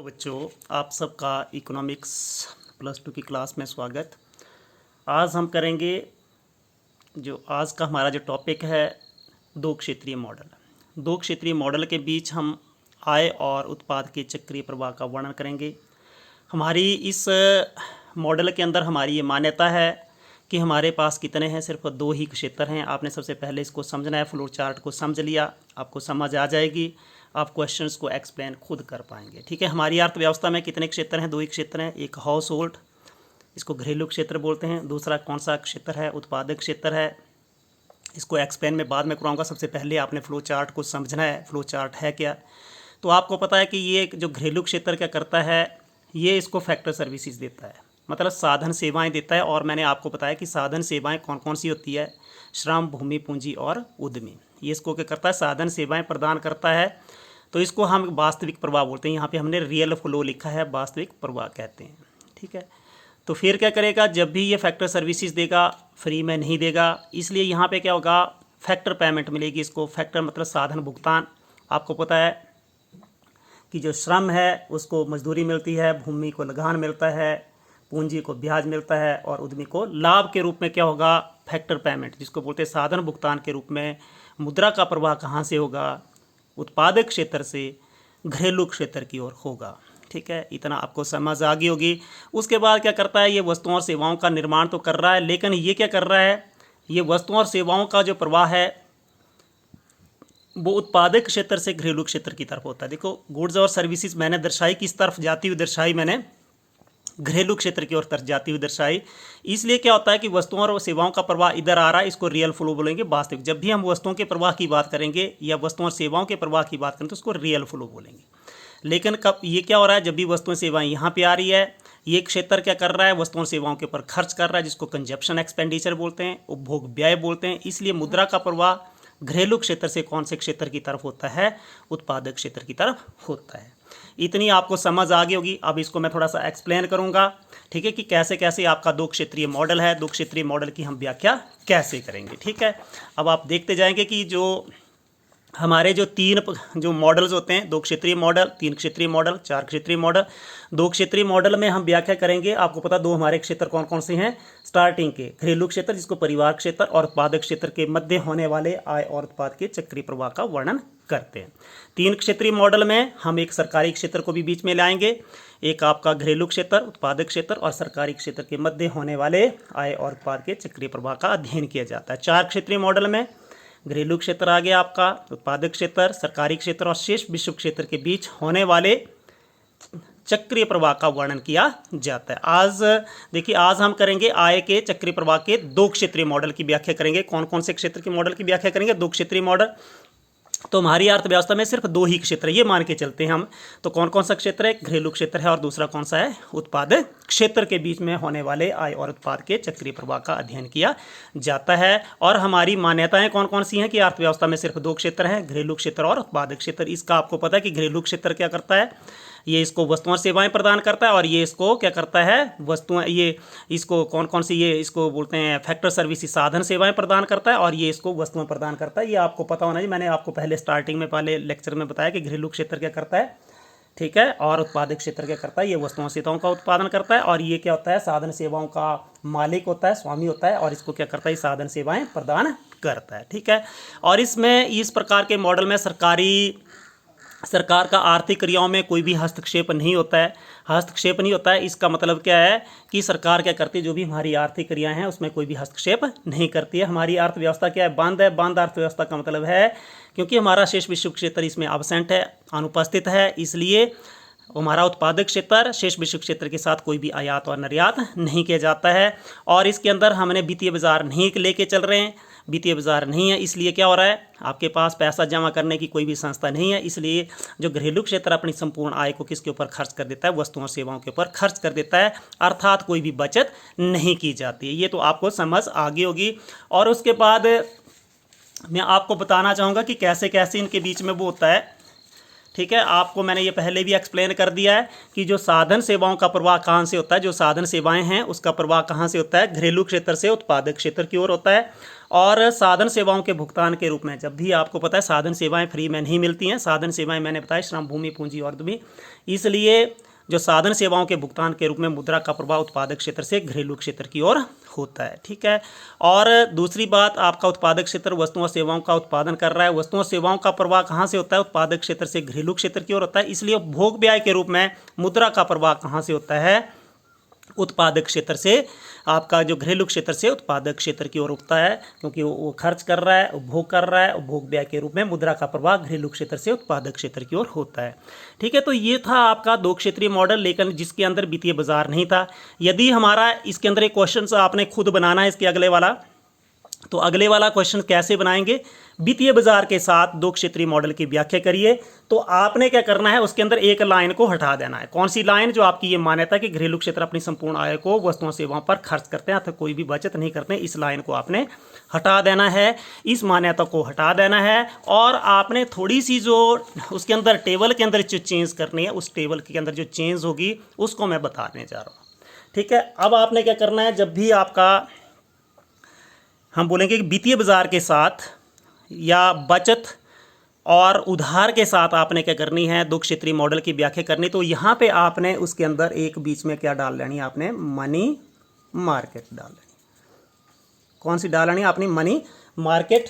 तो बच्चों, आप सबका इकोनॉमिक्स +2 की क्लास में स्वागत। आज हम करेंगे जो आज का हमारा जो टॉपिक है, दो क्षेत्रीय मॉडल। दो क्षेत्रीय मॉडल के बीच हम आय और उत्पाद के चक्रीय प्रवाह का वर्णन करेंगे। हमारी इस मॉडल के अंदर हमारी ये मान्यता है कि हमारे पास कितने हैं, सिर्फ दो ही क्षेत्र हैं। आपने सबसे पहले इसको समझना है। फ्लो चार्ट को समझ लिया, आपको समझ आ जाएगी, आप क्वेश्चंस को एक्सप्लेन खुद कर पाएंगे। ठीक है। हमारी अर्थव्यवस्था में कितने क्षेत्र हैं? दो ही क्षेत्र हैं। एक हाउस होल्ड, इसको घरेलू क्षेत्र बोलते हैं। दूसरा कौन सा क्षेत्र है? उत्पादक क्षेत्र है। इसको एक्सप्लेन मैं बाद में कराऊंगा। सबसे पहले आपने फ्लो चार्ट को समझना है। फ्लो चार्ट है क्या? तो आपको पता है कि ये जो घरेलू क्षेत्र क्या करता है, ये इसको फैक्टर सर्विसेज देता है, मतलब साधन सेवाएं देता है। और मैंने आपको बताया कि साधन सेवाएं कौन कौन सी होती है? श्रम, भूमि, पूंजी और उद्यमी। ये इसको क्या करता है? साधन सेवाएं प्रदान करता है। तो इसको हम वास्तविक प्रवाह बोलते हैं। यहाँ पे हमने रियल फ्लो लिखा है, वास्तविक प्रवाह कहते हैं। ठीक है। तो फिर क्या करेगा? जब भी ये फैक्टर सर्विसेज देगा, फ्री में नहीं देगा, इसलिए यहाँ पे क्या होगा? फैक्टर पेमेंट मिलेगी इसको। फैक्टर मतलब साधन भुगतान। आपको पता है कि जो श्रम है उसको मजदूरी मिलती है, भूमि को लगान मिलता है, पूंजी को ब्याज मिलता है और उद्यमी को लाभ के रूप में क्या होगा? फैक्टर पेमेंट, जिसको बोलते हैं साधन भुगतान के रूप में। मुद्रा का प्रवाह कहाँ से होगा? उत्पादक क्षेत्र से घरेलू क्षेत्र की ओर होगा। ठीक है, इतना आपको समझ आ गई होगी। उसके बाद क्या करता है? ये वस्तुओं और सेवाओं का निर्माण तो कर रहा है, लेकिन ये क्या कर रहा है? ये वस्तुओं और सेवाओं का जो प्रवाह है वो उत्पादक क्षेत्र से घरेलू क्षेत्र की तरफ होता है। देखो, गुड्स और सर्विसेज मैंने दर्शाई, किस तरफ जाती हुई दर्शाई? मैंने घरेलू क्षेत्र की ओर तरफ जाती हुई दर्शाई। इसलिए क्या होता है कि वस्तुओं और सेवाओं का प्रवाह इधर आ रहा है, इसको रियल फ्लो बोलेंगे, वास्तविक। जब भी हम वस्तुओं के प्रवाह की बात करेंगे या वस्तुओं और सेवाओं के प्रवाह की बात करें तो उसको रियल फ्लो बोलेंगे। लेकिन कब ये क्या हो रहा है? जब भी वस्तुएं सेवाएं यहाँ पे आ रही है, ये क्षेत्र क्या कर रहा है? वस्तुओं और सेवाओं के ऊपर खर्च कर रहा है, जिसको कंजप्शन एक्सपेंडिचर बोलते हैं, उपभोग व्यय बोलते हैं। इसलिए मुद्रा का प्रवाह घरेलू क्षेत्र से कौन से क्षेत्र की तरफ होता है? उत्पादक क्षेत्र की तरफ होता है। इतनी आपको समझ आ गई होगी। अब इसको मैं थोड़ा सा एक्सप्लेन करूंगा। ठीक है, कि कैसे कैसे आपका दो क्षेत्रीय मॉडल है, दो क्षेत्रीय मॉडल की हम व्याख्या कैसे करेंगे। ठीक है, अब आप देखते जाएंगे कि जो हमारे जो तीन जो मॉडल्स होते हैं, दो क्षेत्रीय मॉडल, तीन क्षेत्रीय मॉडल, चार क्षेत्रीय मॉडल। दो क्षेत्रीय मॉडल में हम व्याख्या करेंगे। आपको पता दो हमारे क्षेत्र कौन कौन से हैं? स्टार्टिंग के घरेलू क्षेत्र, जिसको परिवार क्षेत्र, और उत्पादक क्षेत्र के मध्य होने वाले आय और उत्पाद के चक्रीय प्रवाह का वर्णन करते हैं। तीन क्षेत्रीय मॉडल में हम एक सरकारी क्षेत्र को भी बीच में लाएंगे। एक आपका घरेलू क्षेत्र, उत्पादक क्षेत्र और सरकारी क्षेत्र के मध्य होने वाले आय और उत्पाद के चक्रीय प्रवाह का अध्ययन किया जाता है। चार क्षेत्रीय मॉडल में घरेलू क्षेत्र आ गया आपका, उत्पादक क्षेत्र, सरकारी क्षेत्र और शेष विश्व क्षेत्र के बीच होने वाले चक्रीय प्रवाह का वर्णन किया जाता है। आज देखिए, आज हम करेंगे आय के चक्रीय प्रवाह के दो क्षेत्रीय मॉडल की व्याख्या करेंगे। कौन कौन से क्षेत्र के मॉडल की व्याख्या करेंगे? दो क्षेत्रीय मॉडल। तो हमारी अर्थव्यवस्था में सिर्फ दो ही क्षेत्र, ये मान के चलते हैं हम। तो कौन कौन सा क्षेत्र है? घरेलू क्षेत्र है और दूसरा कौन सा है? उत्पादक क्षेत्र के बीच में होने वाले आय और उत्पाद के चक्रीय प्रवाह का अध्ययन किया जाता है। और हमारी मान्यताएं कौन कौन सी हैं कि अर्थव्यवस्था में सिर्फ दो क्षेत्र हैं, घरेलू क्षेत्र और उत्पादक क्षेत्र। इसका आपको पता है कि घरेलू क्षेत्र क्या करता है? ये इसको वस्तुओं और सेवाएं प्रदान करता है, और ये इसको क्या करता है? वस्तुएं, ये इसको कौन कौन सी, ये इसको बोलते हैं फैक्टर सर्विस, साधन सेवाएं प्रदान करता है, और ये इसको वस्तुएं प्रदान करता है। ये आपको पता होना चाहिए। मैंने आपको पहले स्टार्टिंग में, पहले लेक्चर में बताया कि घरेलू क्षेत्र क्या करता है, ठीक है, और उत्पादक क्षेत्र क्या करता है? ये वस्तुओं सेवाओं का उत्पादन करता है, और ये क्या होता है? साधन सेवाओं का मालिक होता है, स्वामी होता है, और इसको क्या करता है? साधन सेवाएं प्रदान करता है। ठीक है। और इसमें इस प्रकार के मॉडल में सरकार का आर्थिक क्रियाओं में कोई भी हस्तक्षेप नहीं होता है। हस्तक्षेप नहीं होता है, इसका मतलब क्या है कि सरकार क्या करती है? जो भी हमारी आर्थिक क्रियाएं हैं उसमें कोई भी हस्तक्षेप नहीं करती है। हमारी अर्थव्यवस्था क्या है? बंद है। बंद अर्थव्यवस्था का मतलब है क्योंकि हमारा शेष विश्व क्षेत्र इसमें एब्सेंट है, अनुपस्थित है, इसलिए हमारा उत्पादक क्षेत्र शेष विश्व क्षेत्र के साथ कोई भी आयात और निर्यात नहीं किया जाता है। और इसके अंदर हमने वित्तीय बाजार नहीं लेके चल रहे हैं, वित्तीय बाजार नहीं है, इसलिए क्या हो रहा है? आपके पास पैसा जमा करने की कोई भी संस्था नहीं है। इसलिए जो घरेलू क्षेत्र अपनी संपूर्ण आय को किसके ऊपर खर्च कर देता है? वस्तुओं और सेवाओं के ऊपर खर्च कर देता है, अर्थात कोई भी बचत नहीं की जाती है। ये तो आपको समझ आ गई होगी। और उसके बाद मैं आपको बताना चाहूँगा कि कैसे कैसे इनके बीच में वो होता है। ठीक है, आपको मैंने ये पहले भी एक्सप्लेन कर दिया है कि जो साधन सेवाओं का प्रवाह कहाँ से होता है, जो साधन सेवाएं हैं उसका प्रवाह कहाँ से होता है? घरेलू क्षेत्र से उत्पादक क्षेत्र की ओर होता है। और साधन सेवाओं के भुगतान के रूप में, जब भी आपको पता है साधन सेवाएं फ्री में नहीं मिलती हैं, साधन सेवाएं मैंने बताया श्रम, भूमि, पूंजी और भी, इसलिए जो साधन सेवाओं के भुगतान के रूप में मुद्रा का प्रवाह उत्पादक क्षेत्र से घरेलू क्षेत्र की ओर होता है। ठीक है। और दूसरी बात, आपका उत्पादक क्षेत्र वस्तुओं और सेवाओं का उत्पादन कर रहा है, वस्तुओं और सेवाओं का प्रवाह कहाँ से होता है? उत्पादक क्षेत्र से घरेलू क्षेत्र की ओर होता है, इसलिए भोग व्यय के रूप में मुद्रा का प्रवाह कहाँ से होता है? उत्पादक क्षेत्र से, आपका जो घरेलू क्षेत्र से उत्पादक क्षेत्र की ओर उठता है, क्योंकि वो खर्च कर रहा है, उपभोग कर रहा है, उपभोग व्यय के रूप में मुद्रा का प्रवाह घरेलू क्षेत्र से उत्पादक क्षेत्र की ओर होता है। ठीक है, तो ये था आपका दो क्षेत्रीय मॉडल, लेकिन जिसके अंदर वित्तीय बाजार नहीं था। यदि हमारा इसके अंदर एक क्वेश्चन आपने खुद बनाना है इसके अगले वाला, तो अगले वाला क्वेश्चन कैसे बनाएंगे? वित्तीय बाजार के साथ दो क्षेत्रीय मॉडल की व्याख्या करिए। तो आपने क्या करना है, उसके अंदर एक लाइन को हटा देना है। कौन सी लाइन? जो आपकी ये मान्यता कि घरेलू क्षेत्र अपनी संपूर्ण आय को वस्तुओं सेवाओं पर खर्च करते हैं अथवा कोई भी बचत नहीं करते हैं, इस लाइन को आपने हटा देना है, इस मान्यता को हटा देना है। और आपने थोड़ी सी जो उसके अंदर टेबल के अंदर जो चेंज करनी है, उस टेबल के अंदर जो चेंज होगी उसको मैं बताने जा रहा हूँ। ठीक है, अब आपने क्या करना है, जब भी आपका हम बोलेंगे कि वित्तीय बाजार के साथ या बचत और उधार के साथ आपने क्या करनी है, दो क्षेत्रीय मॉडल की व्याख्या करनी, तो यहाँ पे आपने उसके अंदर एक बीच में क्या डाल लेनी है, आपने मनी मार्केट डाल लेनी। कौन सी डाल लेनी है? आपने मनी मार्केट,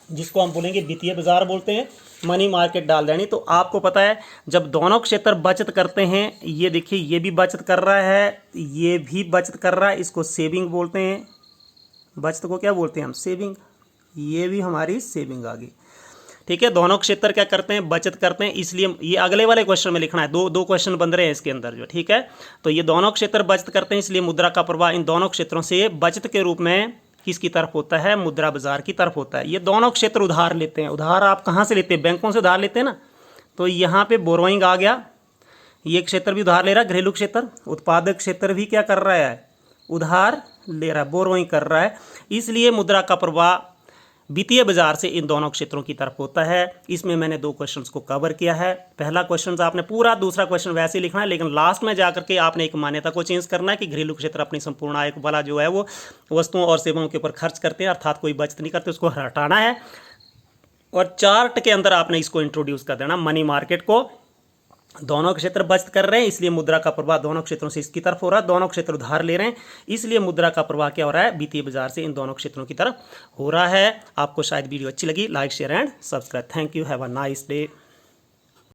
जिसको हम बोलेंगे वित्तीय बाजार बोलते हैं, मनी मार्केट डाल देनी। तो आपको पता है जब दोनों क्षेत्र बचत करते हैं, ये देखिए ये भी बचत कर रहा है, ये भी बचत कर रहा है, इसको सेविंग बोलते हैं। बचत को क्या बोलते हैं हम? सेविंग। ये भी हमारी सेविंग आ गई। ठीक है, दोनों क्षेत्र क्या करते हैं? बचत करते हैं, इसलिए ये अगले वाले क्वेश्चन में लिखना है। दो क्वेश्चन बन रहे हैं इसके अंदर जो। ठीक है, तो ये दोनों क्षेत्र बचत करते हैं, इसलिए मुद्रा का प्रवाह इन दोनों क्षेत्रों से बचत के रूप में किसकी तरफ होता है? मुद्रा बाजार की तरफ होता है। ये दोनों क्षेत्र उधार लेते हैं। उधार आप कहाँ से लेते हैं? बैंकों से उधार लेते हैं ना। तो यहाँ पे बोरोइंग आ गया, ये क्षेत्र भी उधार ले रहा है, घरेलू क्षेत्र। उत्पादक क्षेत्र भी क्या कर रहा है? उधार ले रहा है, बोरोइंग कर रहा है, इसलिए मुद्रा का प्रवाह वित्तीय बाजार से इन दोनों क्षेत्रों की तरफ होता है। इसमें मैंने दो क्वेश्चंस को कवर किया है। पहला क्वेश्चन आपने पूरा, दूसरा क्वेश्चन वैसे ही लिखना है, लेकिन लास्ट में जाकर के आपने एक मान्यता को चेंज करना है कि घरेलू क्षेत्र अपनी संपूर्ण आय वाला जो है वो वस्तुओं और सेवाओं के ऊपर खर्च करते हैं, अर्थात कोई बचत नहीं करते, उसको हटाना है। और चार्ट के अंदर आपने इसको इंट्रोड्यूस कर देना, मनी मार्केट को। दोनों क्षेत्र बचत कर रहे हैं, इसलिए मुद्रा का प्रवाह दोनों क्षेत्रों से इसकी तरफ हो रहा है। दोनों क्षेत्र उधार ले रहे हैं, इसलिए मुद्रा का प्रवाह क्या हो रहा है? वित्तीय बाजार से इन दोनों क्षेत्रों की तरफ हो रहा है। आपको शायद वीडियो अच्छी लगी, like share and subscribe. Thank you, have a nice day.